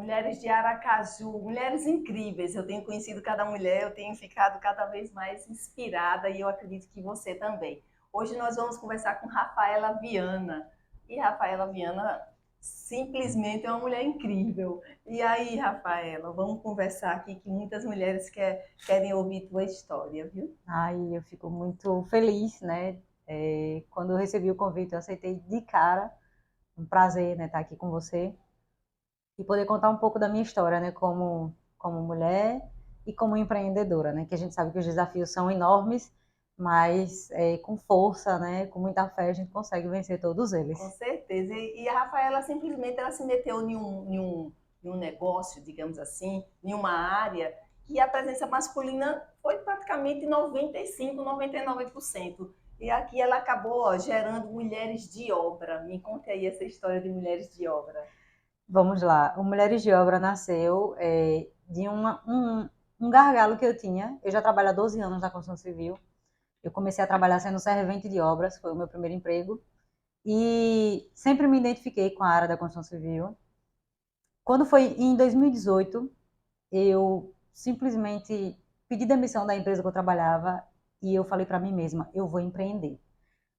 Mulheres de Aracaju, mulheres incríveis. Eu tenho conhecido cada mulher, eu tenho ficado cada vez mais inspirada e eu acredito que você também. Hoje nós vamos conversar com Rafaela Viana. E Rafaela Viana simplesmente é uma mulher incrível. E aí, Rafaela, vamos conversar aqui que muitas mulheres querem ouvir tua história, viu? Ai, eu fico muito feliz, né? Quando eu recebi o convite, eu aceitei de cara. Um prazer, né, estar aqui com você e poder contar um pouco da minha história, né, como mulher e como empreendedora, né? Que a gente sabe que os desafios são enormes, mas com força, né, com muita fé, a gente consegue vencer todos Com eles. certeza. E a Rafaela simplesmente ela se meteu em um negócio, digamos assim, em uma área que a presença masculina foi praticamente 95, 99%. E aqui ela acabou gerando mulheres de obra. Me conte aí essa história de mulheres de obra. Vamos lá. O Mulheres de Obra nasceu de um gargalo que eu tinha. Eu já trabalho há 12 anos na construção civil. Eu comecei a trabalhar sendo servente de obras, foi o meu primeiro emprego. E sempre me identifiquei com a área da construção civil. Quando foi em 2018, eu simplesmente pedi demissão da empresa que eu trabalhava e eu falei para mim mesma, eu vou empreender.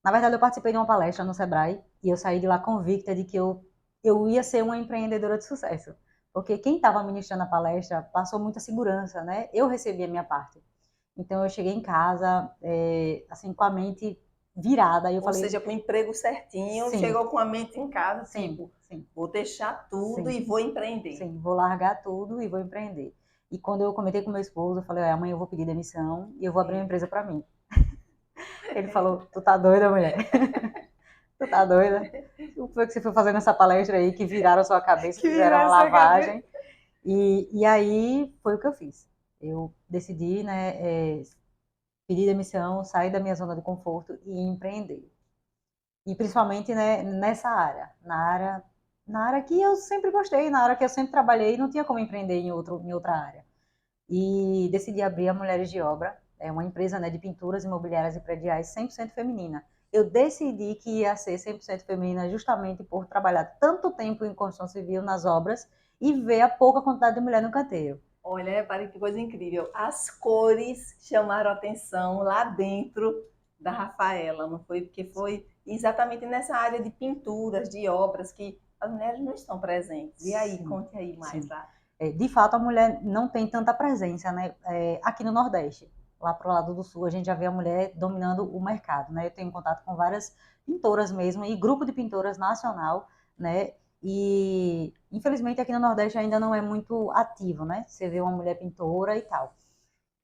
Na verdade, eu participei de uma palestra no Sebrae e eu saí de lá convicta de que eu ia ser uma empreendedora de sucesso. Porque quem estava ministrando a palestra passou muita segurança, né? Eu recebi a minha parte. Então, eu cheguei em casa, assim, com a mente virada. E eu Ou falei, seja, com o emprego certinho, sim, chegou com a mente em casa, sim, tipo, sim, vou deixar tudo sim. e vou empreender. Sim, vou largar tudo e vou empreender. E quando eu comentei com meu esposo, eu falei, amanhã eu vou pedir demissão e eu vou abrir uma empresa para mim. Ele falou, tu tá doida, mulher? Tu tá doida? O que foi que você foi fazer nessa palestra aí que viraram sua cabeça, Que fizeram virar uma essa cabeça. lavagem? E aí foi o que eu fiz. Eu decidi, né, pedir demissão, sair da minha zona de conforto e empreender. E principalmente, né, nessa área, na área que eu sempre gostei, na área que eu sempre trabalhei, não tinha como empreender em outra área. E decidi abrir a Mulheres de Obra, é uma empresa, né, de pinturas imobiliárias e prediais 100% feminina. Eu decidi que ia ser 100% feminina justamente por trabalhar tanto tempo em construção civil nas obras e ver a pouca quantidade de mulher no canteiro. Olha, para que coisa incrível. As cores chamaram a atenção lá dentro da Rafaela, não foi? Porque foi exatamente nessa área de pinturas, de obras que as mulheres não estão presentes. E aí, Sim, conte aí mais sim. lá. De fato, a mulher não tem tanta presença, né, aqui no Nordeste. Lá para o lado do Sul, a gente já vê a mulher dominando o mercado, né? Eu tenho contato com várias pintoras mesmo e grupo de pintoras nacional, né? E infelizmente aqui no Nordeste ainda não é muito ativo, né? Você vê uma mulher pintora e tal.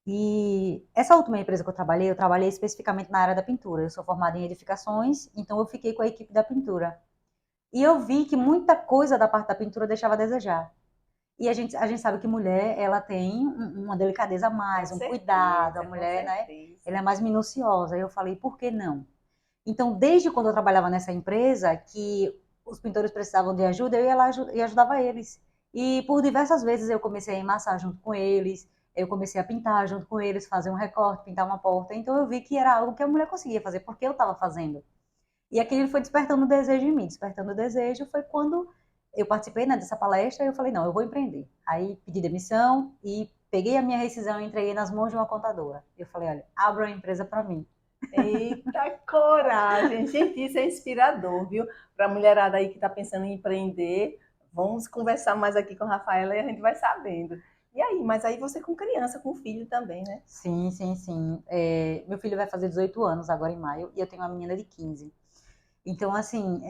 E essa última empresa que eu trabalhei especificamente na área da pintura. Eu sou formada em edificações, então eu fiquei com a equipe da pintura. E eu vi que muita coisa da parte da pintura deixava a desejar. E a gente sabe que mulher, ela tem uma delicadeza a mais, um cuidado, a Com mulher, né, certeza. ela é mais minuciosa. Aí eu falei, por que não? Então, desde quando eu trabalhava nessa empresa, que os pintores precisavam de ajuda, eu ia lá e ajudava eles. E por diversas vezes eu comecei a emassar junto com eles, eu comecei a pintar junto com eles, fazer um recorte, pintar uma porta. Então eu vi que era algo que a mulher conseguia fazer, porque eu estava fazendo. E aquilo foi despertando o desejo em mim. Despertando o desejo foi quando eu participei, né, dessa palestra e eu falei, não, eu vou empreender. Aí pedi demissão e peguei a minha rescisão e entreguei nas mãos de uma contadora. Eu falei, olha, abra uma empresa para mim. Eita coragem! Gente, isso é inspirador, viu? Para a mulherada aí que está pensando em empreender, vamos conversar mais aqui com a Rafaela e a gente vai sabendo. E aí, mas aí você com criança, com filho também, né? Sim, sim, sim. Meu filho vai fazer 18 anos agora em maio e eu tenho uma menina de 15. Então, assim,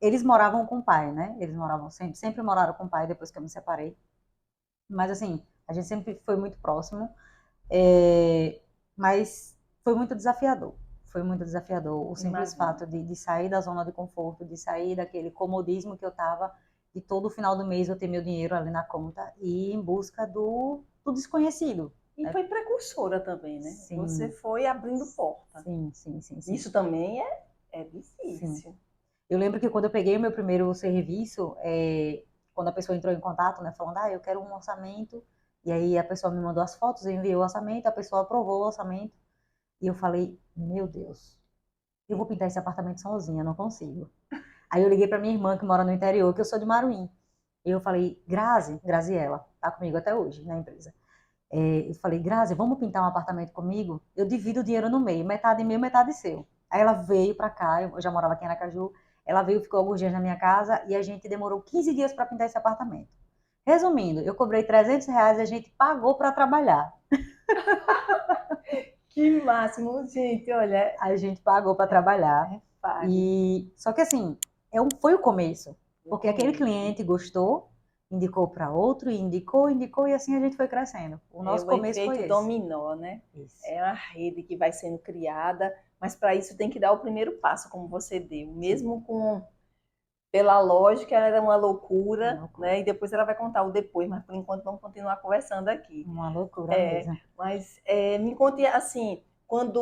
eles moravam com o pai, né? Eles moravam sempre moraram com o pai depois que eu me separei. Mas, assim, a gente sempre foi muito próximo. É, mas foi muito desafiador. Foi muito desafiador o simples Imagino. fato de sair da zona de conforto, de sair daquele comodismo que eu estava, de todo final do mês eu ter meu dinheiro ali na conta e ir em busca do desconhecido. E Né? foi precursora também, né? Você Sim, foi abrindo porta. sim, sim, sim, sim, Isso também é sim. difícil. Eu lembro que quando eu peguei o meu primeiro serviço, quando a pessoa entrou em contato, né, falando, eu quero um orçamento, e aí a pessoa me mandou as fotos, eu enviei o orçamento, a pessoa aprovou o orçamento, e eu falei, meu Deus, eu vou pintar esse apartamento sozinha, não consigo. Aí eu liguei para minha irmã que mora no interior, que eu sou de Maruim. Eu falei, Graziella, tá comigo até hoje na empresa. Eu falei, Grazi, vamos pintar um apartamento comigo? Eu divido o dinheiro no meio, metade meu, metade seu. Aí ela veio pra cá, eu já morava aqui em Aracaju, ela veio, ficou alguns dias na minha casa e a gente demorou 15 dias para pintar esse apartamento. Resumindo, eu cobrei R$ 300 e a gente pagou para trabalhar. Que máximo, gente, olha, A gente pagou para trabalhar. fale. E só que assim, foi o começo, porque aquele cliente gostou, indicou para outro, e indicou, e assim a gente foi crescendo. O É nosso o começo foi efeito esse. dominó, né? Isso. É uma rede que vai sendo criada, mas para isso tem que dar o primeiro passo, como você deu. Sim, Mesmo com, pela lógica, ela era uma uma loucura, loucura. né? E depois ela vai contar o depois, mas por enquanto vamos continuar conversando aqui. Uma loucura É, mesmo. mas me conte assim, quando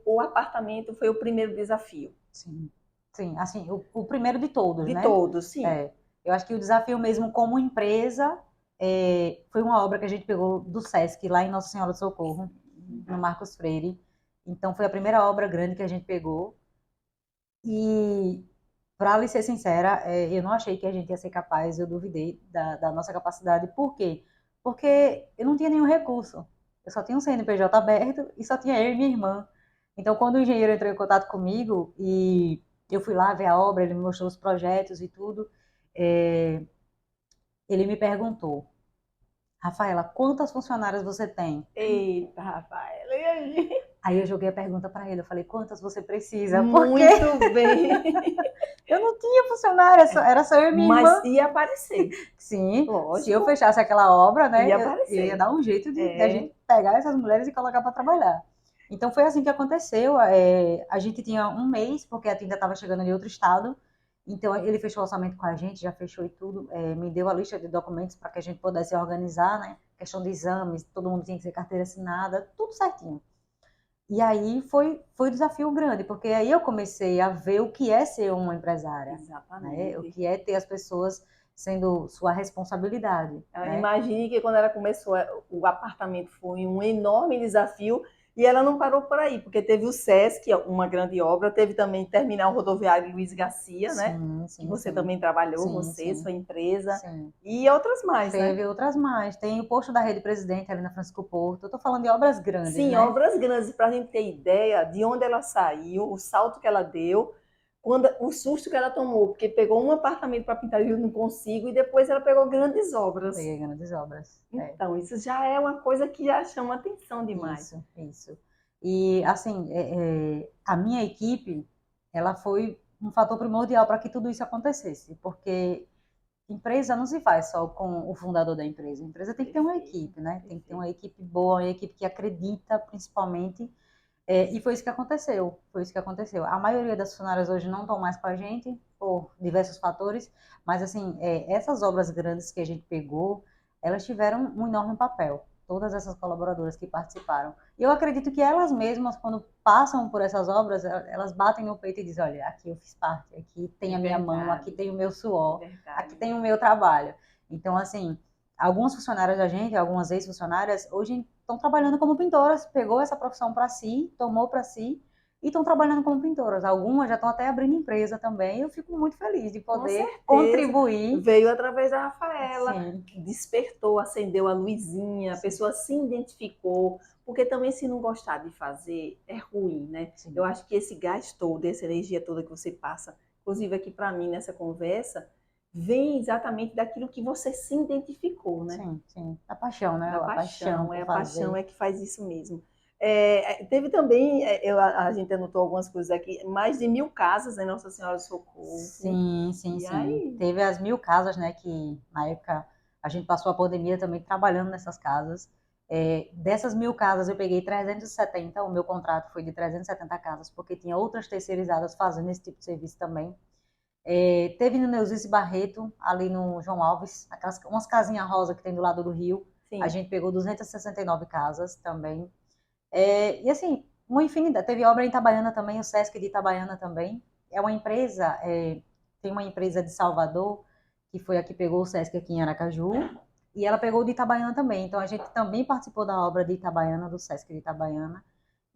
o apartamento foi o primeiro desafio Sim, sim, assim, o primeiro de todos, de né? todos, sim. É, eu acho que o desafio mesmo como empresa foi uma obra que a gente pegou do Sesc, lá em Nossa Senhora do Socorro, no Marcos Freire. Então, foi a primeira obra grande que a gente pegou. E, para lhe ser sincera, eu não achei que a gente ia ser capaz, eu duvidei da nossa capacidade. Por quê? Porque eu não tinha nenhum recurso. Eu só tinha um CNPJ aberto e só tinha eu e minha irmã. Então, quando o engenheiro entrou em contato comigo e eu fui lá ver a obra, ele me mostrou os projetos e tudo, é, ele me perguntou, Rafaela, quantas funcionárias você tem? Eita, Rafaela, e aí? Aí eu joguei a pergunta para ele, eu falei, quantas você precisa? Porque Muito bem. eu não tinha funcionária, era só eu e minha Mas irmã. ia aparecer, Sim, se eu lógico, fechasse aquela obra, né, ia eu ia aparecer. dar um jeito de a É, gente pegar essas mulheres e colocar para trabalhar. Então foi assim que aconteceu. A gente tinha um mês, porque a tinta estava chegando em outro estado. Então ele fechou o orçamento com a gente, já fechou e tudo. Me deu a lista de documentos para que a gente pudesse organizar, né? Questão de exames, todo mundo tinha que ser carteira assinada, tudo certinho. E aí foi um desafio grande, porque aí eu comecei a ver o que é ser uma empresária, né? O exatamente. que é ter as pessoas sendo sua responsabilidade, né? Imagine que quando ela começou, o apartamento foi um enorme desafio e ela não parou por aí, porque teve o SESC, uma grande obra, teve também Terminal Rodoviário Luiz Garcia, né? Sim, Que sim, você sim. também trabalhou, Sim, você, sim, sua empresa, sim. e outras mais, né? Teve outras mais. Tem o posto da Rede Presidente ali na Francisco Porto. Eu tô falando de obras grandes, Sim, né? obras grandes, para a gente ter ideia de onde ela saiu, o salto que ela deu, o susto que ela tomou, porque pegou um apartamento para pintar e eu não consigo, e depois ela pegou grandes obras. Peguei grandes obras. Então, isso já é uma coisa que já chama atenção demais. Isso, isso. E, assim, a minha equipe, ela foi um fator primordial para que tudo isso acontecesse, porque empresa não se faz só com o fundador da empresa. A empresa tem que ter uma Perfeito, equipe, né? Tem que ter uma perfeito. equipe boa, uma equipe que acredita, principalmente. E foi isso que aconteceu. Foi isso que aconteceu. A maioria das funcionárias hoje não estão mais com a gente, por diversos fatores, mas, assim, essas obras grandes que a gente pegou, elas tiveram um enorme papel. Todas essas colaboradoras que participaram. E eu acredito que elas mesmas, quando passam por essas obras, elas batem no peito e dizem: olha, aqui eu fiz parte, aqui tem É a minha mão, aqui verdade, tem o meu é suor, aqui verdade. tem o meu trabalho. Então, assim, algumas funcionárias da gente, algumas ex-funcionárias, hoje estão trabalhando como pintoras, pegou essa profissão para si, tomou para si, e estão trabalhando como pintoras. Algumas já estão até abrindo empresa também. Eu fico muito feliz de Com poder certeza. contribuir. Veio através da Rafaela, Sim, despertou, acendeu a luzinha, a sim, pessoa se identificou, porque também se não gostar de fazer, é ruim, né? Eu sim, acho que esse gás todo, essa energia toda que você passa, inclusive aqui para mim nessa conversa, vem exatamente daquilo que você se identificou, né? sim, sim. A paixão, né? Da A paixão paixão, por a paixão fazer. é que faz isso mesmo. Teve também, a gente anotou algumas coisas aqui, mais de 1.000 casas em Nossa Senhora do Socorro. Sim, sim, E sim. aí, Teve as 1.000 casas, né? Que na época a gente passou a pandemia também trabalhando nessas casas. Dessas 1.000 casas eu peguei 370, o meu contrato foi de 370 casas, porque tinha outras terceirizadas fazendo esse tipo de serviço também. Teve no Neuzice Barreto, ali no João Alves, umas casinhas rosa que tem do lado do rio. A sim, gente pegou 269 casas também. E assim, uma infinidade. Teve obra em Itabaiana também, o Sesc de Itabaiana também. É uma empresa, tem uma empresa de Salvador, que foi a que pegou o Sesc aqui em Aracaju, e ela pegou o de Itabaiana também. Então a gente também participou da obra de Itabaiana, do Sesc de Itabaiana.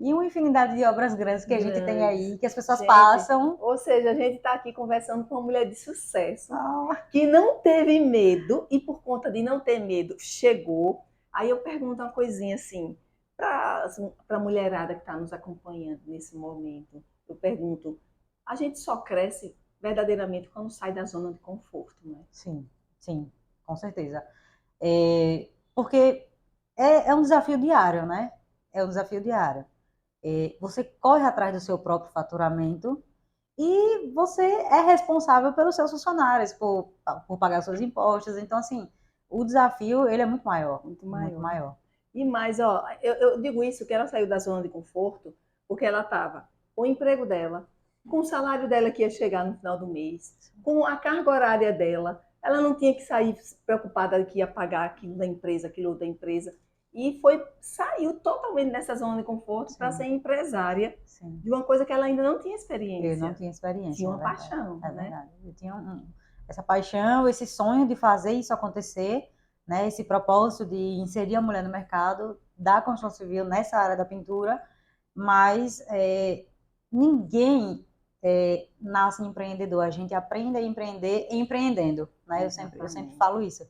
e uma infinidade de obras grandes que a gente tem Grandes. aí, que as pessoas Gente, passam. ou seja, a gente está aqui conversando com uma mulher de sucesso, Ah, que não teve medo e por conta de não ter medo, chegou. Aí eu pergunto uma coisinha assim, para a mulherada que está nos acompanhando nesse momento. Eu pergunto, a gente só cresce verdadeiramente quando sai da zona de conforto, né? sim, sim, com certeza. Porque é um desafio diário, né? É um desafio diário. Você corre atrás do seu próprio faturamento e você é responsável pelos seus funcionários, por pagar seus impostos. Então, assim, o desafio, ele é muito maior, Muito muito maior. maior. E mais, ó, eu digo isso que ela saiu da zona de conforto porque ela estava com o emprego dela, com o salário dela que ia chegar no final do mês, com a carga horária dela. Ela não tinha que sair preocupada que ia pagar aquilo da empresa, aquilo da empresa. E saiu totalmente dessa zona de conforto para ser Sim, empresária sim. de uma coisa que ela ainda não tinha Eu não experiência. tinha experiência, Tinha é uma verdade. paixão, É né? verdade. Eu tinha essa paixão, esse sonho de fazer isso acontecer, né? Esse propósito de inserir a mulher no mercado da construção civil nessa área da pintura, mas ninguém nasce empreendedor. A gente aprende a empreender empreendendo, né? Eu sempre Exatamente. falo isso,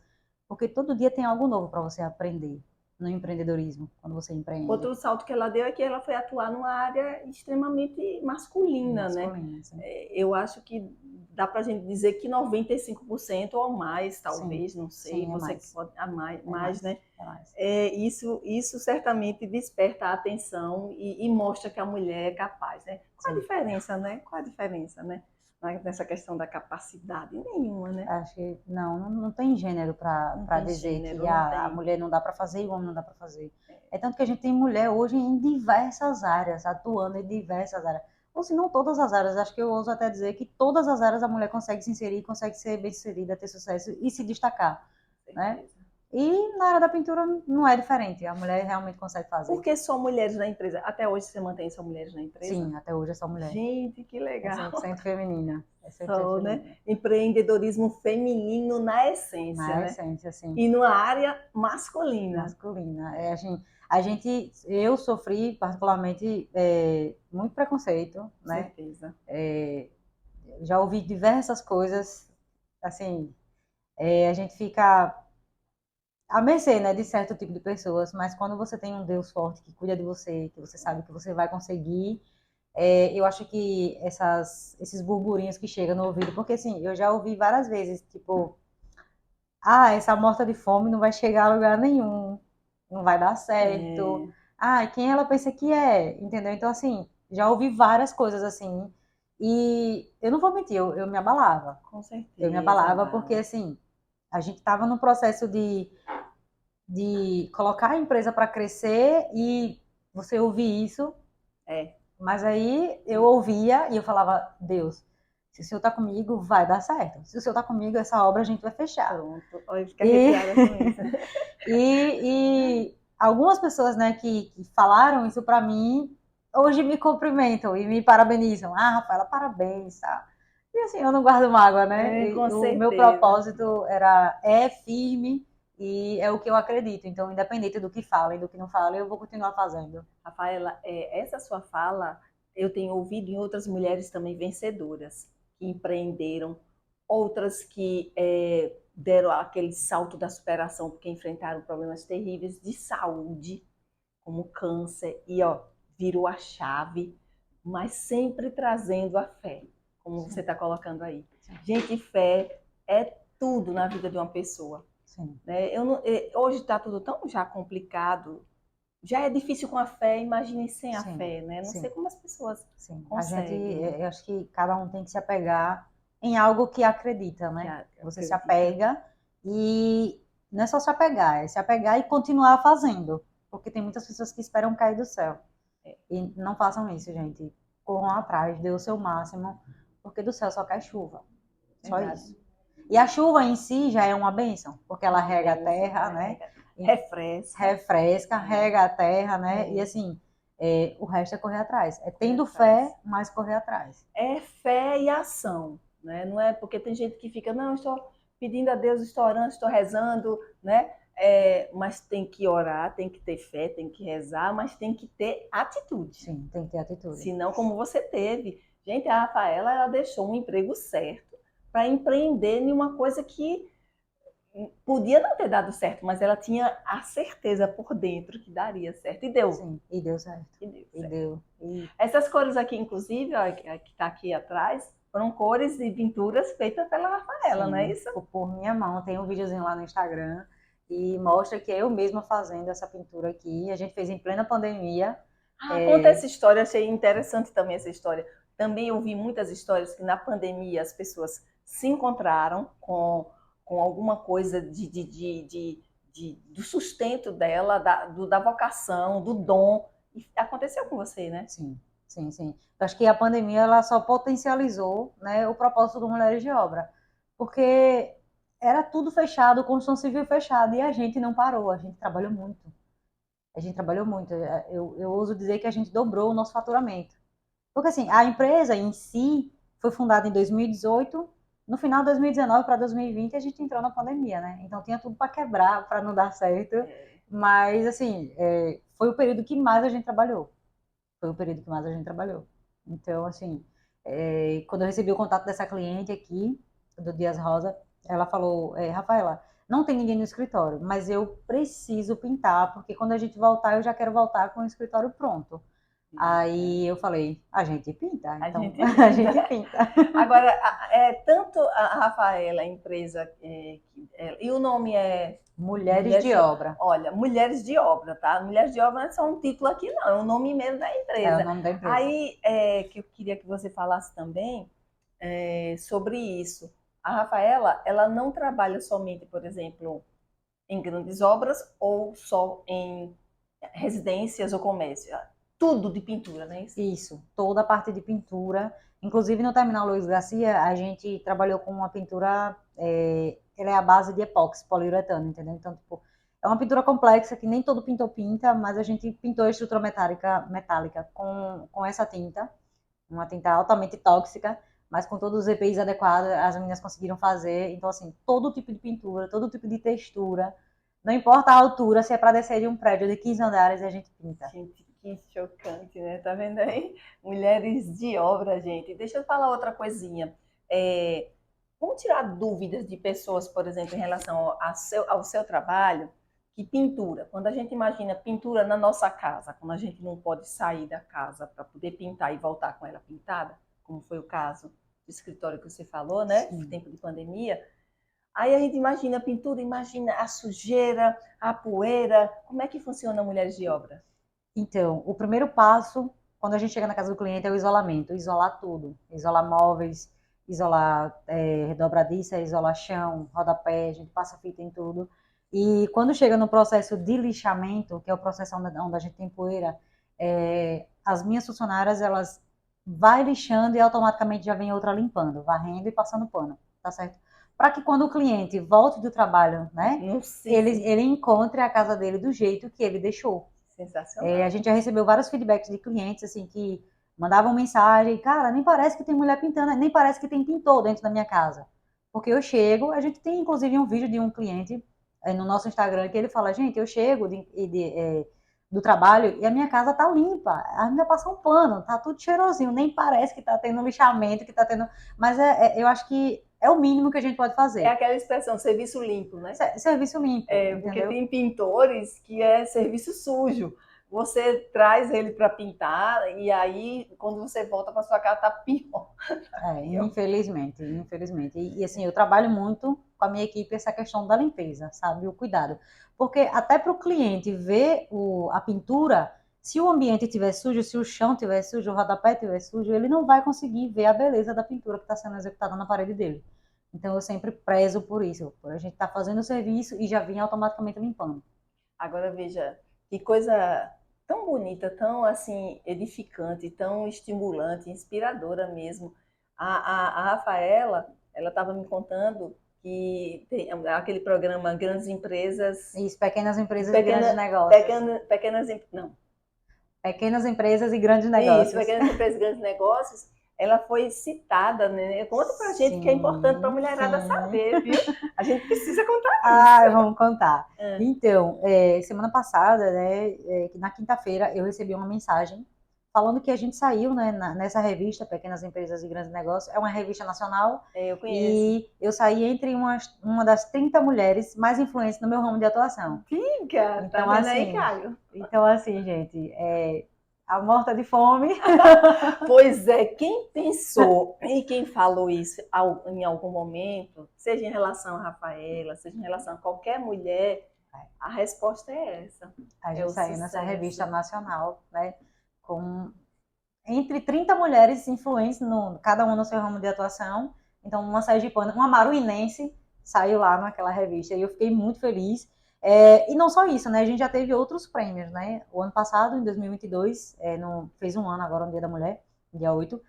porque todo dia tem algo novo para você aprender no empreendedorismo, quando você empreende. Outro salto que ela deu é que ela foi atuar numa área extremamente masculina, né? Masculino, assim. Eu acho que dá para a gente dizer que 95% ou mais, Sim, talvez, não sei, sim, é você que mais. pode, É mais, mais, né? é mais. Isso certamente desperta a atenção e mostra que a mulher é capaz, né? Qual a Sim. diferença, né? Qual a diferença, né? Nessa questão da capacidade? Nenhuma, né? Acho que não tem gênero Não para tem dizer que gênero, não a tem. mulher não dá para fazer e o homem não dá para fazer. É tanto que a gente tem mulher hoje em diversas áreas, atuando em diversas áreas. Ou se não todas as áreas, acho que eu ouso até dizer que todas as áreas a mulher consegue se inserir, consegue ser bem sucedida, ter sucesso e se destacar, né? Certeza. E na área da pintura não é diferente, a mulher realmente consegue fazer. Porque só mulheres na empresa. Até hoje você mantém só mulheres na empresa? Sim, até hoje é só mulher. Gente, que É legal. 100% feminina. É 100% Só, né? feminina. Empreendedorismo feminino na essência, Na né? essência, assim. E numa área masculina. Masculina. Eu sofri particularmente muito preconceito, Com né? certeza. Já ouvi diversas coisas, assim, a gente fica à mercê, né, de certo tipo de pessoas, mas quando você tem um Deus forte que cuida de você, que você sabe que você vai conseguir, eu acho que esses burburinhos que chegam no ouvido, porque assim, eu já ouvi várias vezes, tipo, essa morta de fome não vai chegar a lugar nenhum, não vai dar certo. É, Quem ela pensa que é, entendeu? Então, assim, já ouvi várias coisas assim, e eu não vou mentir, eu me abalava. com Eu me certeza, abalava porque, Bala. assim, a gente estava no processo de colocar a empresa para crescer e você ouvir isso, É, mas aí eu ouvia e eu falava, Deus, se o Senhor está comigo, vai dar certo. Se o Senhor está comigo, essa obra a gente vai fechar. pronto. Olha, fica E arrepiada com isso. E algumas pessoas, né, que falaram isso para mim, hoje me cumprimentam e me parabenizam. Rafaela, parabéns, tá? E assim, eu não guardo mágoa, né? É, com O meu certeza. propósito é firme e é o que eu acredito. Então, independente do que falem, do que não falem, eu vou continuar fazendo. Rafaela, essa sua fala eu tenho ouvido em outras mulheres também vencedoras, que empreenderam, outras que deram aquele salto da superação porque enfrentaram problemas terríveis de saúde, como câncer, e ó, virou a chave, mas sempre trazendo a fé, como você Sim, está colocando aí. sim, Gente, fé é tudo na vida de uma pessoa. sim. Né? Hoje está tudo tão já complicado, já é difícil com a fé, imagine sem a Sim, fé, né? Não sei sim, como as pessoas sim. conseguem, né? Eu acho que cada um tem que se apegar em algo que acredita, Que né? Você se acredita. apega e não é só se apegar, é se apegar e continuar fazendo. Porque tem muitas pessoas que esperam cair do céu. É, E não façam isso, gente. Corram atrás, dê o seu máximo, porque do céu só cai chuva. Só verdade. isso. E a chuva em si já é uma bênção, porque ela Uma rega a benção, terra, né? E refresca, refresca, rega a terra, né? E é, assim, o resto é correr atrás. É correr tendo atrás. fé, mas correr atrás. É fé e ação, né? Não é porque tem gente que fica, não, estou pedindo a Deus, estou orando, estou rezando, né? mas tem que orar, tem que ter fé, tem que rezar, mas tem que ter atitude. Sim, tem que ter atitude. Senão, como você teve. Gente, a Rafaela, ela deixou um emprego certo para empreender em uma coisa que podia não ter dado certo, mas ela tinha a certeza por dentro que daria certo. E deu. Sim, e deu certo. E deu. Essas cores aqui, inclusive, ó, que está aqui atrás, foram cores e pinturas feitas pela Rafaela, Sim, não é isso? por minha mão. Tem um videozinho lá no Instagram e mostra que é eu mesma fazendo essa pintura aqui. A gente fez em plena pandemia. Conta essa história, achei interessante também essa história. Também ouvi muitas histórias que na pandemia as pessoas se encontraram com alguma coisa do sustento dela, da vocação, do dom. E aconteceu com você, né? Sim. Eu acho que a pandemia ela só potencializou, né, o propósito do Mulheres de Obra, porque era tudo fechado, construção civil fechada, e a gente não parou, a gente trabalhou muito. Eu ouso dizer que a gente dobrou o nosso faturamento. Porque assim, a empresa em si foi fundada em 2018, no final de 2019 para 2020 a gente entrou na pandemia, né? Então tinha tudo para quebrar, para não dar certo. Mas assim, foi o período que mais a gente trabalhou. Então, assim, quando eu recebi o contato dessa cliente aqui, do Dias Rosa, ela falou, Rafaela, não tem ninguém no escritório, mas eu preciso pintar, porque quando a gente voltar, eu já quero voltar com o escritório pronto. Aí eu falei, a gente pinta, então a gente pinta. Agora, tanto a Rafaela, a empresa, e o nome é... Mulheres de Obra. Olha, Mulheres de Obra, tá? Mulheres de Obra não é só um título aqui, não, é o nome mesmo da empresa. É o nome da empresa. Aí, que eu queria que você falasse também sobre isso. A Rafaela, ela não trabalha somente, por exemplo, em grandes obras ou só em residências ou comércio. Tudo de pintura, né? Isso, toda a parte de pintura. Inclusive no Terminal Luiz Garcia, a gente trabalhou com uma pintura, ela é a base de epóxi, poliuretano, entendeu? Então, tipo, é uma pintura complexa que nem todo pintor pinta, mas a gente pintou a estrutura metálica com essa tinta, uma tinta altamente tóxica, mas com todos os EPIs adequados, as meninas conseguiram fazer. Então, assim, todo tipo de pintura, todo tipo de textura, não importa a altura, se é para descer de um prédio de 15 andares, a gente pinta. Gente, que chocante, né? Tá vendo aí? Mulheres de obra, gente. Deixa eu falar outra coisinha. Vamos tirar dúvidas de pessoas, por exemplo, em relação ao seu trabalho, que pintura. Quando a gente imagina pintura na nossa casa, quando a gente não pode sair da casa para poder pintar e voltar com ela pintada, como foi o caso do escritório que você falou, né? No tempo de pandemia. Aí a gente imagina a pintura, imagina a sujeira, a poeira. Como é que funciona Mulheres de Obra? Então, o primeiro passo, quando a gente chega na casa do cliente, é o isolamento. Isolar tudo. Isolar móveis, isolar dobradiça, isolar chão, rodapé, a gente passa fita em tudo. E quando chega no processo de lixamento, que é o processo onde a gente tem poeira, as minhas funcionárias, elas vai lixando e automaticamente já vem outra limpando, varrendo e passando pano, tá certo? Para que quando o cliente volte do trabalho, né, ele encontre a casa dele do jeito que ele deixou. Sensacional. A gente já recebeu vários feedbacks de clientes, assim, que mandavam mensagem, cara, nem parece que tem mulher pintando, nem parece que tem pintor dentro da minha casa. Porque eu chego, a gente tem inclusive um vídeo de um cliente no nosso Instagram que ele fala, gente, eu chego do trabalho e a minha casa tá limpa, ainda passa um pano, tá tudo cheirosinho, nem parece que tá tendo lixamento, que tá tendo... Mas eu acho que é o mínimo que a gente pode fazer. É aquela expressão, serviço limpo, né? Serviço limpo. Porque tem pintores que é serviço sujo. Você traz ele para pintar e aí, quando você volta para sua casa, tá pior. Infelizmente. E assim, eu trabalho muito com a minha equipe essa questão da limpeza, sabe? O cuidado. Porque até para o cliente ver a pintura, se o ambiente estiver sujo, se o chão estiver sujo, o rodapé estiver sujo, ele não vai conseguir ver a beleza da pintura que está sendo executada na parede dele. Então, eu sempre prezo por isso, por a gente estar fazendo o serviço e já vir automaticamente limpando. Agora, veja, que coisa tão bonita, tão, assim, edificante, tão estimulante, inspiradora mesmo. A Rafaela, ela estava me contando que tem aquele programa Grandes Empresas... Isso, Pequenas Empresas e Grandes Negócios. Pequenas Empresas e Grandes Negócios. Isso, Pequenas Empresas e Grandes Negócios. ela foi citada, né? Conta pra gente que é importante pra Sim, mulherada sim. saber, viu? A gente precisa contar Ah, isso. vamos contar. Ah, Então, semana passada, né, na quinta-feira, eu recebi uma mensagem falando que a gente saiu, né, nessa revista Pequenas Empresas e Grandes Negócios. É uma revista nacional eu conheço. e eu saí entre uma das 30 mulheres mais influentes no meu ramo de atuação. Diga, tá Então, vendo aí, assim, Caio? gente, a morta de fome. Pois é, quem pensou e quem falou isso em algum momento, seja em relação a Rafaela, seja em relação a qualquer mulher, a resposta é essa. A É gente o saiu nessa revista sucesso. nacional, né, com entre 30 mulheres influentes, cada uma no seu ramo de atuação. Então, uma sergipana, uma maruinense saiu lá naquela revista e eu fiquei muito feliz. E não só isso, né? A gente já teve outros prêmios, né? O ano passado, em 2022, fez um ano agora, no Dia da Mulher, dia 8,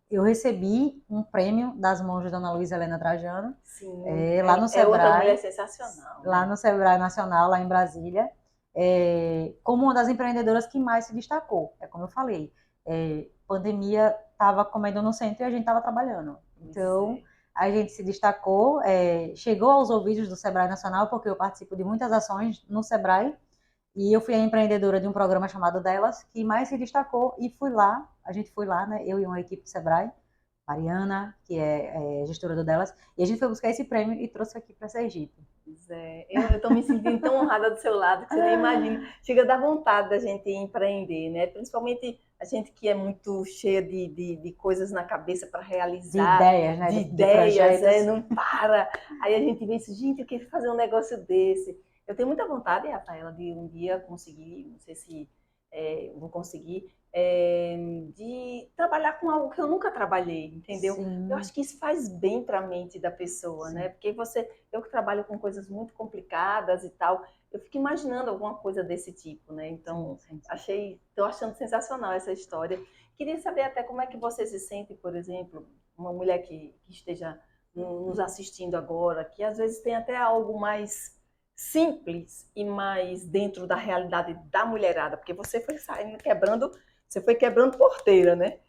eu recebi um prêmio das mãos de Dona Luísa Helena Trajano, Sim, lá no é outra mulher Sebrae, sensacional, lá né? no Sebrae Nacional, lá em Brasília, como uma das empreendedoras que mais se destacou. É como eu falei, pandemia estava comendo no centro e a gente estava trabalhando. Pois Então, é. a gente se destacou, chegou aos ouvidos do Sebrae Nacional, porque eu participo de muitas ações no Sebrae, e eu fui a empreendedora de um programa chamado Delas, que mais se destacou, e fui lá, a gente foi lá, né, eu e uma equipe do Sebrae, Mariana, que é gestora do Delas, e a gente foi buscar esse prêmio e trouxe aqui para Sergipe. Pois é. Eu estou me sentindo tão honrada do seu lado que você nem imagina. Chega a dar vontade da gente empreender, né? Principalmente a gente que é muito cheia de coisas na cabeça para De realizar, ideias, né, de de ideias, projetos. não para. Aí a gente vê isso, gente, eu quero fazer um negócio desse. Eu tenho muita vontade, Rafaela, de um dia conseguir, não sei se vou conseguir, de trabalhar com algo que eu nunca trabalhei, entendeu? Eu Sim, acho que isso faz bem para a mente da pessoa, né? sim, Porque eu que trabalho com coisas muito complicadas e tal, eu fico imaginando alguma coisa desse tipo, né? sim, Então, sim, sim. tô achando sensacional essa história. Queria saber até como é que você se sente, por exemplo, uma mulher que esteja nos assistindo agora, que às vezes tem até algo mais simples e mais dentro da realidade da mulherada, porque você foi saindo quebrando, você foi quebrando porteira, né?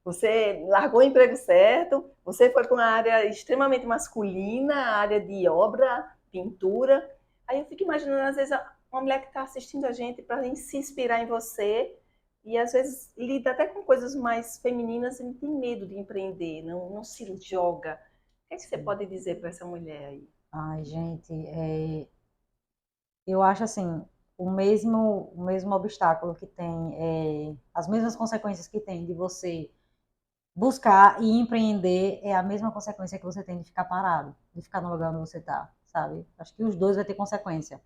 Você largou o emprego certo, você foi para uma área extremamente masculina, área de obra, pintura. Aí eu fico imaginando, às vezes, uma mulher que está assistindo a gente para se inspirar em você e às vezes lida até com coisas mais femininas e tem medo de empreender, não se joga. O que é que você Sim. pode dizer para essa mulher aí? Ai, gente, eu acho assim, o mesmo obstáculo que tem, as mesmas consequências que tem de você buscar e empreender é a mesma consequência que você tem de ficar parado, de ficar no lugar onde você está, sabe? Acho que os dois vai ter consequência,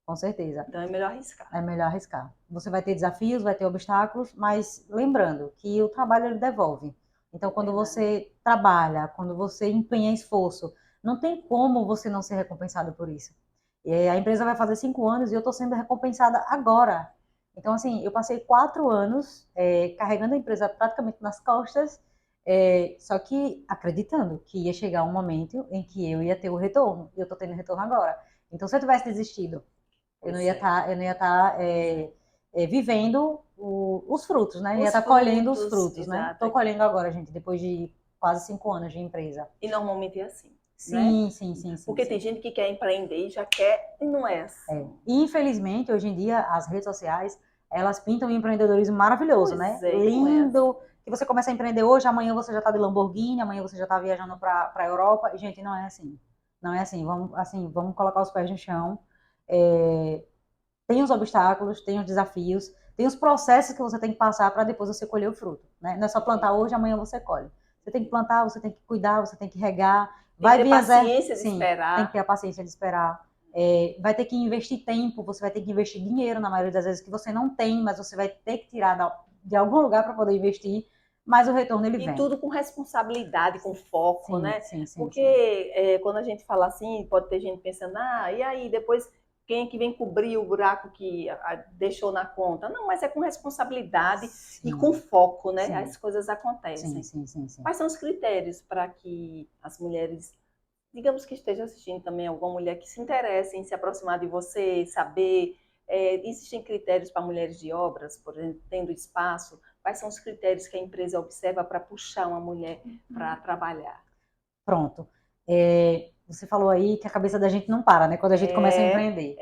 com certeza. Então é melhor arriscar. É melhor arriscar. Você vai ter desafios, vai ter obstáculos, mas lembrando que o trabalho ele devolve. Então, É quando verdade. você trabalha, quando você empenha esforço, não tem como você não ser recompensado por isso. E a empresa vai fazer 5 anos e eu estou sendo recompensada agora. Então, assim, eu passei 4 anos carregando a empresa praticamente nas costas, só que acreditando que ia chegar um momento em que eu ia ter o retorno. E eu estou tendo retorno agora. Então, se eu tivesse desistido Pois é. eu não ia estar vivendo os frutos, né? Eu ia Os estar colhendo os frutos, frutos, né? exato. Estou colhendo agora, gente, depois de quase 5 anos de empresa. E normalmente é assim, né? Sim, sim, sim, sim, Porque tem sim. gente que quer empreender e já quer, e não é assim. E, infelizmente, hoje em dia, as redes sociais, elas pintam um empreendedorismo maravilhoso, né? Pois é, e não é Lindo, assim. que você começa a empreender hoje, amanhã você já está de Lamborghini, amanhã você já está viajando para a Europa. E, gente, não é assim. Não é assim. Vamos colocar os pés no chão. É, tem os obstáculos, tem os desafios, tem os processos que você tem que passar para depois você colher o fruto, né? Não é só plantar hoje, amanhã você colhe. Você tem que plantar, você tem que cuidar, você tem que regar. Tem que Vai ter vir paciência de sim, tem que esperar. ter a paciência de esperar. Vai ter que investir tempo, você vai ter que investir dinheiro na maioria das vezes que você não tem, mas você vai ter que tirar de algum lugar para poder investir, mas o retorno ele E vem. tudo com responsabilidade, com foco, Sim, né? sim, sim, Porque sim. quando a gente fala assim, pode ter gente pensando, e aí depois quem é que vem cobrir o buraco que deixou na conta? Não, mas é com responsabilidade e com Sim, foco, né? sim, As coisas sim, acontecem. sim, sim, sim. Quais são os critérios para que as mulheres, digamos que esteja assistindo também alguma mulher que se interesse em se aproximar de você, saber, existem critérios para mulheres de obras, por exemplo, tendo espaço, Quais são os critérios que a empresa observa para puxar uma mulher para trabalhar? Pronto. Você falou aí que a cabeça da gente não para, né? Quando a gente começa a empreender.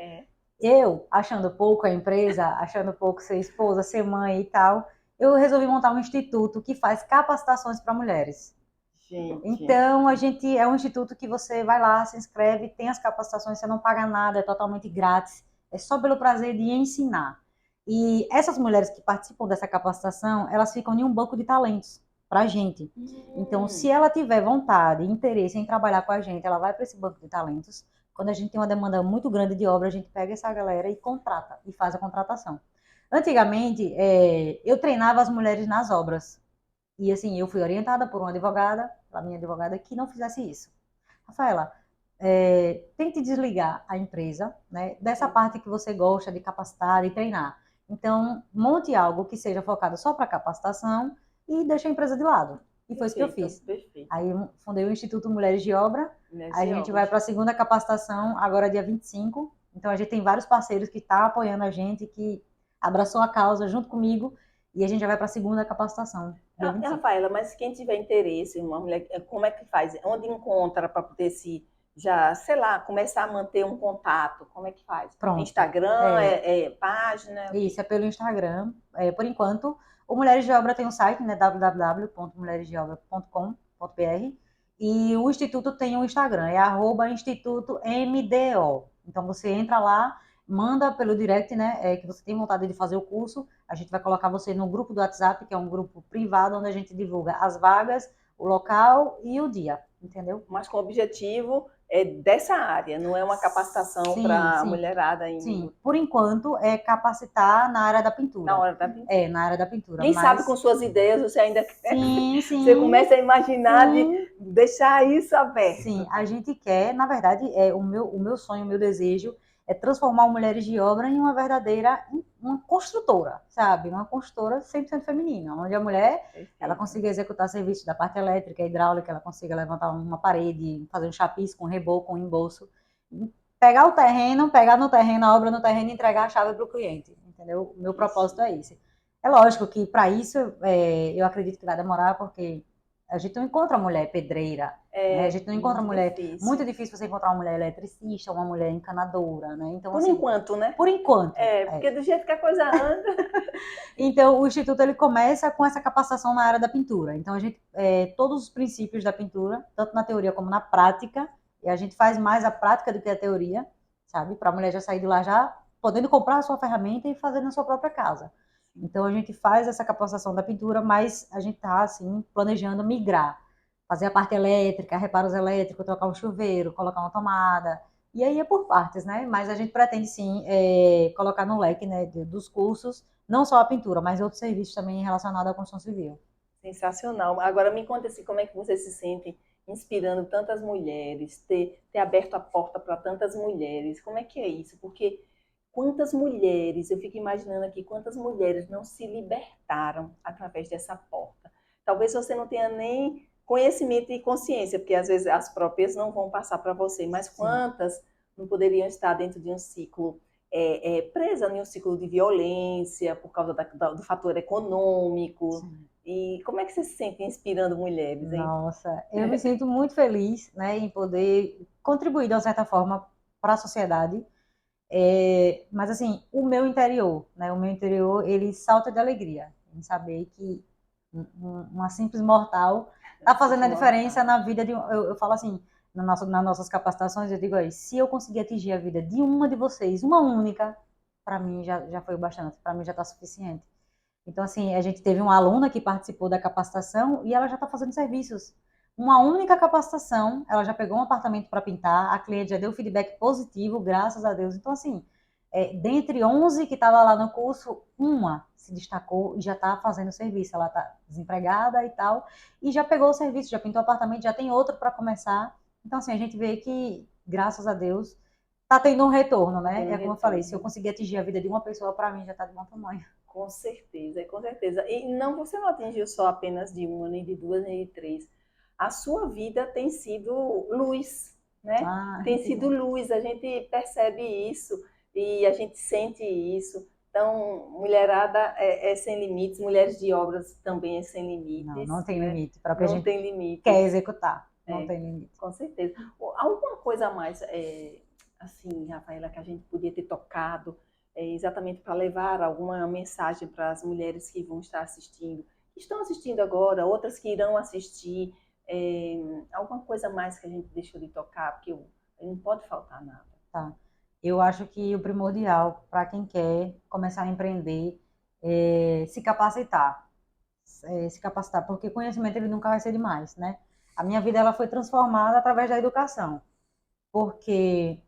Eu, achando pouco a empresa, achando pouco ser esposa, ser mãe e tal, eu resolvi montar um instituto que faz capacitações para mulheres. Gente. Então, a gente é um instituto que você vai lá, se inscreve, tem as capacitações, você não paga nada, é totalmente grátis, é só pelo prazer de ensinar. E essas mulheres que participam dessa capacitação, elas ficam em um banco de talentos para a gente. Então, se ela tiver vontade, interesse em trabalhar com a gente, ela vai para esse banco de talentos. Quando a gente tem uma demanda muito grande de obra, a gente pega essa galera e contrata, e faz a contratação. Antigamente, eu treinava as mulheres nas obras. E assim, eu fui orientada por uma advogada, a minha advogada, que não fizesse isso. Rafaela, tente desligar a empresa, né, dessa parte que você gosta de capacitar e treinar. Então, monte algo que seja focado só para capacitação e deixe a empresa de lado. E foi isso que eu fiz. Perfeito. Aí eu fundei o Instituto Mulheres de Obra. A gente vai para a segunda capacitação agora dia 25. Então a gente tem vários parceiros que estão apoiando a gente, que abraçou a causa junto comigo, e a gente já vai para a segunda capacitação. Rafaela, mas quem tiver interesse, uma mulher, como é que faz? Onde encontra para poder já, sei lá, começar a manter um contato? Como é que faz? Pronto. Instagram, página? Isso, é pelo Instagram. Por enquanto, o Mulheres de Obra tem um site, né, www.mulheresdeobra.com.br, e o Instituto tem um Instagram, é @InstitutoMDO. Então, você entra lá, manda pelo direct, né, que você tem vontade de fazer o curso, a gente vai colocar você no grupo do WhatsApp, que é um grupo privado, onde a gente divulga as vagas, o local e o dia, entendeu? Mas com o objetivo dessa área, não é uma capacitação para a mulherada ainda. Sim, por enquanto é capacitar na área da pintura. Na hora da pintura. Na área da pintura. Quem sabe com suas ideias você ainda sim. Você começa a imaginar de deixar isso aberto. Sim, a gente quer, na verdade, o meu sonho, o meu desejo é transformar o Mulheres de Obra em uma verdadeira, uma construtora, sabe? Uma construtora 100% feminina, onde a mulher, ela consiga executar serviços da parte elétrica, hidráulica, ela consiga levantar uma parede, fazer um chapisco, um reboco, um embolso, pegar no terreno, a obra no terreno e entregar a chave para o cliente, entendeu? O meu propósito é esse. É lógico que para isso eu acredito que vai demorar, porque a gente não encontra mulher pedreira, né? A gente não encontra mulher. Muito difícil você encontrar uma mulher eletricista, uma mulher encanadora, né? Então, por assim, enquanto, né? Por enquanto. Porque do jeito que a coisa anda. Então, o Instituto ele começa com essa capacitação na área da pintura. Então, a gente, todos os princípios da pintura, tanto na teoria como na prática, e a gente faz mais a prática do que a teoria, sabe? Para a mulher já sair de lá já podendo comprar a sua ferramenta e fazer na sua própria casa. Então, a gente faz essa capacitação da pintura, mas a gente está, assim, planejando migrar. Fazer a parte elétrica, reparos elétricos, trocar um chuveiro, colocar uma tomada. E aí é por partes, né? Mas a gente pretende, sim, colocar no leque, né, dos cursos, não só a pintura, mas outros serviços também relacionados à construção civil. Sensacional. Agora, me conta assim, como é que você se sente inspirando tantas mulheres, ter aberto a porta para tantas mulheres? Como é que é isso? Porque quantas mulheres, eu fico imaginando aqui, quantas mulheres não se libertaram através dessa porta. Talvez você não tenha nem conhecimento e consciência, porque às vezes as próprias não vão passar para você, mas quantas não poderiam estar dentro de um ciclo, presa em um ciclo de violência, por causa do fator econômico. Sim. E como é que você se sente inspirando mulheres, hein? Nossa, eu me sinto muito feliz, né, em poder contribuir, de uma certa forma, para a sociedade. Mas assim, o meu interior, ele salta de alegria em saber que uma simples mortal está fazendo a diferença na vida de eu falo assim, nas nossas capacitações, eu digo aí, se eu conseguir atingir a vida de uma de vocês, uma única, para mim já foi o bastante, para mim já está suficiente. Então assim, a gente teve uma aluna que participou da capacitação e ela já está fazendo serviços. Uma única capacitação, ela já pegou um apartamento para pintar, a cliente já deu feedback positivo, graças a Deus. Então, assim, dentre 11 que estava lá no curso, uma se destacou e já está fazendo serviço. Ela está desempregada e tal, e já pegou o serviço, já pintou o apartamento, já tem outro para começar. Então, assim, a gente vê que, graças a Deus, está tendo um retorno, né? Como eu falei, se eu conseguir atingir a vida de uma pessoa, para mim já está de bom tamanho. Com certeza, com certeza. E não, você não atingiu só apenas de uma, nem de duas, nem de três. A sua vida tem sido luz, né? Tem sido luz, a gente percebe isso e a gente sente isso. Então, mulherada é sem limites, mulheres de obras também é sem Não, limites, não tem né? limite para o que a Não gente tem limites, quer executar. Não é, tem limite. com certeza. Alguma coisa a mais, assim, Rafaela, que a gente podia ter tocado, exatamente para levar alguma mensagem para as mulheres que vão estar assistindo, que estão assistindo agora, outras que irão assistir, alguma coisa a mais que a gente deixou de tocar, porque não pode faltar nada. Tá? Eu acho que o primordial para quem quer começar a empreender é se capacitar. Se capacitar, porque conhecimento ele nunca vai ser demais, né? A minha vida ela foi transformada através da educação, porque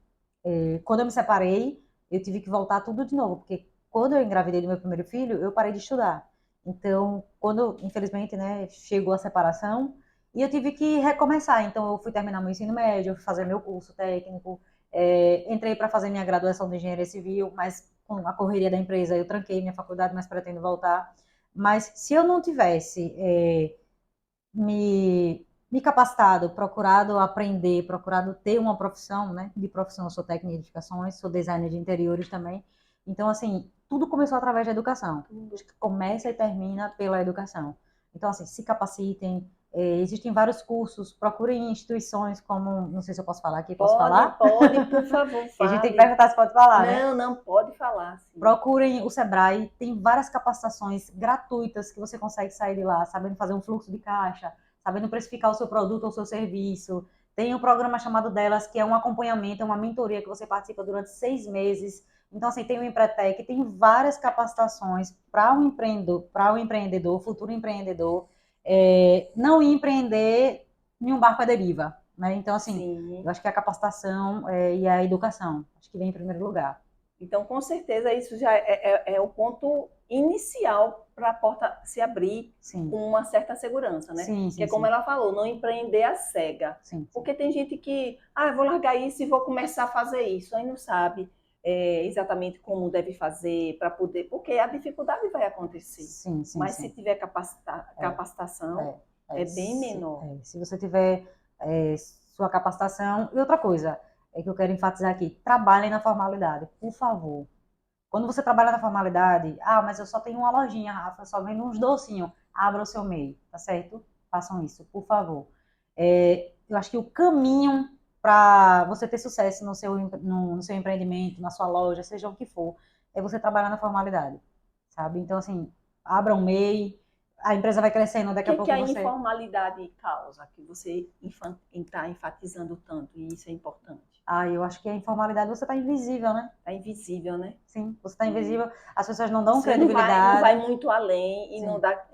quando eu me separei, eu tive que voltar tudo de novo, porque quando eu engravidei do meu primeiro filho, eu parei de estudar. Então, quando, infelizmente, né, chegou a separação, e eu tive que recomeçar. Então, eu fui terminar meu ensino médio, eu fui fazer meu curso técnico, entrei para fazer minha graduação de engenharia civil, mas com a correria da empresa eu tranquei minha faculdade, mas pretendo voltar. Mas se eu não tivesse me capacitado, procurado aprender, procurado ter uma profissão, né? De profissão, eu sou técnica de edificações, sou designer de interiores também. Então, assim, tudo começou através da educação. Tudo começa e termina pela educação. Então, assim, se capacitem. Existem vários cursos, procurem instituições como, não sei se eu posso falar aqui, posso falar? Pode, por favor, A gente tem que fale. perguntar se pode falar, né? Não, não pode falar, sim. Procurem o Sebrae, tem várias capacitações gratuitas que você consegue sair de lá, sabendo fazer um fluxo de caixa, sabendo precificar o seu produto ou o seu serviço. Tem um programa chamado Delas, que é um acompanhamento, é uma mentoria que você participa durante 6 meses. Então, assim, tem o Empretec, tem várias capacitações para o empreendedor, futuro empreendedor, não empreender em um barco à deriva, né? Então, assim, Sim. eu acho que a capacitação e a educação, acho que vem em primeiro lugar. Então, com certeza, isso já é o ponto inicial para a porta se abrir Sim. com uma certa segurança, né? Sim, que é como ela falou, não empreender a cega. Sim. Porque tem gente que, eu vou largar isso e vou começar a fazer isso, aí não sabe exatamente como deve fazer para poder, porque a dificuldade vai acontecer. Sim, Mas sim. se tiver capacitação, é bem menor. Se você tiver sua capacitação. E outra coisa que eu quero enfatizar aqui, trabalhem na formalidade, por favor. Quando você trabalha na formalidade, mas eu só tenho uma lojinha, Rafa, só vendo uns docinhos, abra o seu MEI, tá certo? Façam isso, por favor. Eu acho que o caminho para você ter sucesso no seu empreendimento, na sua loja, seja o que for, é você trabalhar na formalidade, sabe? Então, assim, abra um MEI, a empresa vai crescendo, daqui a pouco que a você... informalidade causa, que você está enfatizando tanto, e isso é importante? Eu acho que a informalidade você está invisível, né? Está invisível, né? Sim, você está invisível, as pessoas não dão você credibilidade. Não vai muito além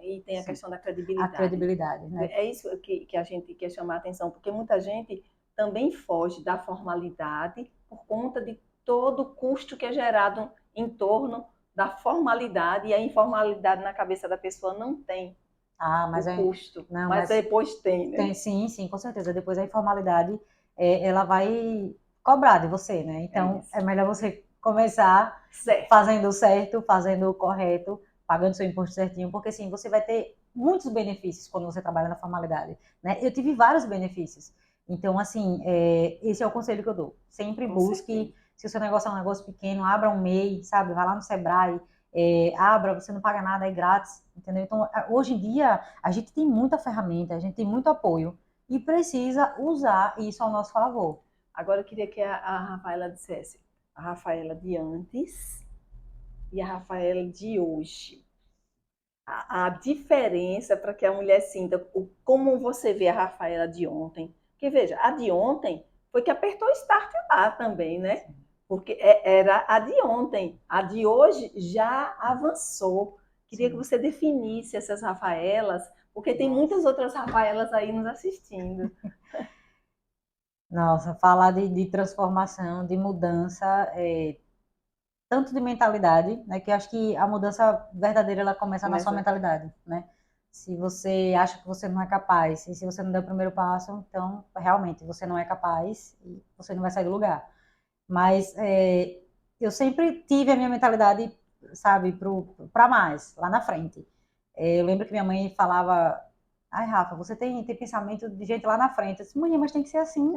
e tem a questão da credibilidade. A credibilidade, né? É isso que a gente quer chamar a atenção, porque muita gente também foge da formalidade por conta de todo o custo que é gerado em torno da formalidade, e a informalidade na cabeça da pessoa não tem mas o custo, não, mas depois tem, né? Tem, sim, com certeza. Depois a informalidade, ela vai cobrar de você, né? Então, é melhor você começar fazendo o certo, fazendo o correto, pagando seu imposto certinho, porque assim, você vai ter muitos benefícios quando você trabalha na formalidade, né? Eu tive vários benefícios. Então, assim, esse é o conselho que eu dou. Sempre busque, se o seu negócio é um negócio pequeno, abra um MEI, sabe? Vai lá no Sebrae, abra, você não paga nada, é grátis, entendeu? Então, hoje em dia, a gente tem muita ferramenta, a gente tem muito apoio e precisa usar isso ao nosso favor. Agora eu queria que a Rafaela dissesse a Rafaela de antes e a Rafaela de hoje. A diferença para que a mulher sinta como você vê a Rafaela de ontem. Porque, veja, a de ontem foi que apertou start lá também, né? Sim. Porque era a de ontem. A de hoje já avançou. Queria que você definisse essas Rafaelas, porque tem muitas outras Rafaelas aí nos assistindo. Nossa, falar de transformação, de mudança, tanto de mentalidade, né, que eu acho que a mudança verdadeira ela começa na sua mentalidade, né? Se você acha que você não é capaz, e se você não der o primeiro passo, então realmente você não é capaz e você não vai sair do lugar. Mas eu sempre tive a minha mentalidade, sabe, para mais, lá na frente. Eu lembro que minha mãe falava: Rafa, você tem pensamento de gente lá na frente. Eu disse: mãe, mas tem que ser assim.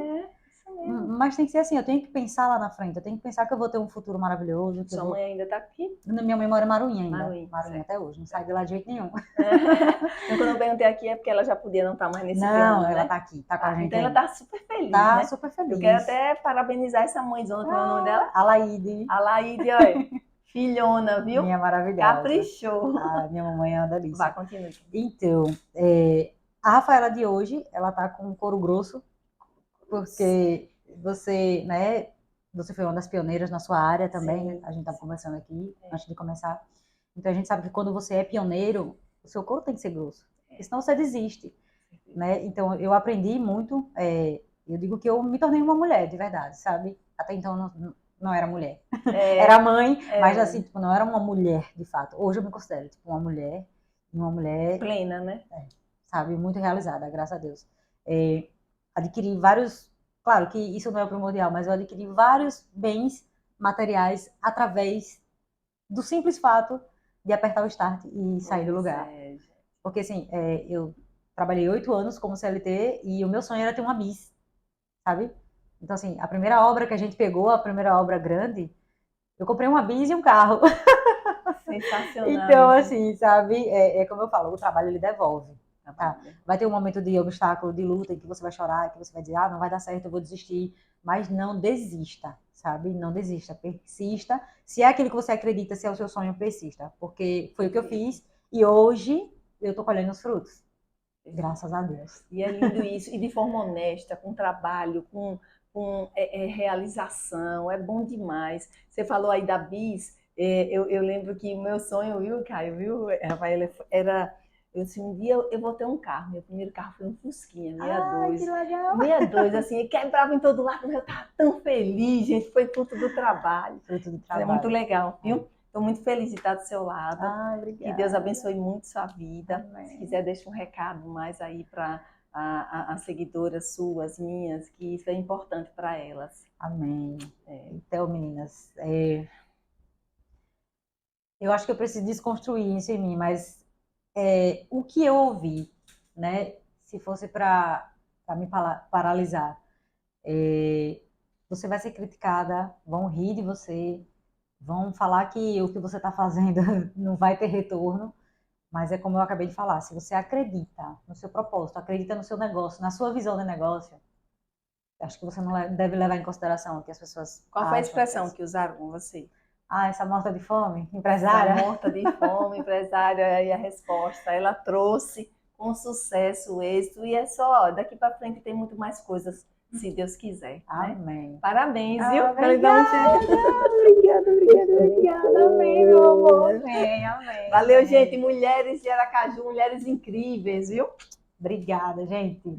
mesmo. Mas tem que ser assim, eu tenho que pensar lá na frente, eu tenho que pensar que eu vou ter um futuro maravilhoso. Que Sua mãe ainda tá aqui? Na minha memória é Maruinha ainda. Maruim, Maruinha certo. até hoje, não sai de lá de jeito nenhum. Então, quando eu perguntei aqui é porque ela já podia não estar mais nesse Não, plano, ela né? tá aqui, tá com a gente Então ela ainda. tá super feliz, Tá né? super Eu quero feliz. até parabenizar essa mãezona, como é o nome dela? A Laíde, A Laíde, olha, filhona, viu? minha maravilhosa. Caprichou. A minha mamãe é uma Vá, delícia. continue. Então, a Rafaela de hoje, ela tá com couro grosso, porque você, né, você foi uma das pioneiras na sua área também, Sim, né? A gente estava sim. conversando aqui antes de começar. Então a gente sabe que quando você é pioneiro, o seu couro tem que ser grosso, porque senão você desiste, né? Então eu aprendi muito, eu digo que eu me tornei uma mulher, de verdade, sabe? Até então eu não era mulher. Era mãe, mas assim, tipo, não era uma mulher, de fato. Hoje eu me considero, tipo, uma mulher plena, né? sabe, muito realizada, graças a Deus. Adquiri vários, claro que isso não é o primordial, mas eu adquiri vários bens materiais através do simples fato de apertar o start e sair do lugar. Porque assim, eu trabalhei 8 anos como CLT e o meu sonho era ter uma bis, sabe? Então assim, a primeira obra que a gente pegou, a primeira obra grande, eu comprei uma bis e um carro. Sensacional. Então assim, sabe, como eu falo, o trabalho ele devolve. Tá. Vai ter um momento de obstáculo, de luta, em que você vai chorar, que você vai dizer, não vai dar certo, eu vou desistir. Mas não desista, sabe? Não desista, persista. Se é aquilo que você acredita, se é o seu sonho, persista. Porque foi o que eu fiz e hoje eu tô colhendo os frutos. Graças a Deus. E é lindo isso. E de forma honesta, com trabalho, com realização. É bom demais. Você falou aí da bis. Eu lembro que o meu sonho, viu, Caio, viu, Rafaela, era... Eu disse, um dia eu vou ter um carro. Meu primeiro carro foi um Fusquinha, 62. Ai, que legal. 62, assim, quebrava em todo lado, mas eu estava tão feliz, gente. Foi fruto do trabalho. Fruto do trabalho. É muito legal, viu? Estou muito feliz de estar do seu lado. Obrigada. Que Deus abençoe muito sua vida. Amém. Se quiser, deixa um recado mais aí para as seguidoras suas, minhas, que isso é importante para elas. Amém. Então, meninas, eu acho que eu preciso desconstruir isso em mim, mas o que eu ouvi, né? Se fosse para me paralisar, você vai ser criticada, vão rir de você, vão falar que o que você está fazendo não vai ter retorno, mas é como eu acabei de falar, se você acredita no seu propósito, acredita no seu negócio, na sua visão de negócio, acho que você não deve levar em consideração o que as pessoas Qual foi a expressão que usaram com você? Essa morta de fome, empresária? Essa morta de fome, empresária, e a resposta, ela trouxe com sucesso o êxito, e é só, daqui para frente tem muito mais coisas, se Deus quiser. Amém. Né? Parabéns, viu? Obrigada, obrigada, amém, meu amor. Amém. Valeu, gente, mulheres de Aracaju, mulheres incríveis, viu? Obrigada, gente.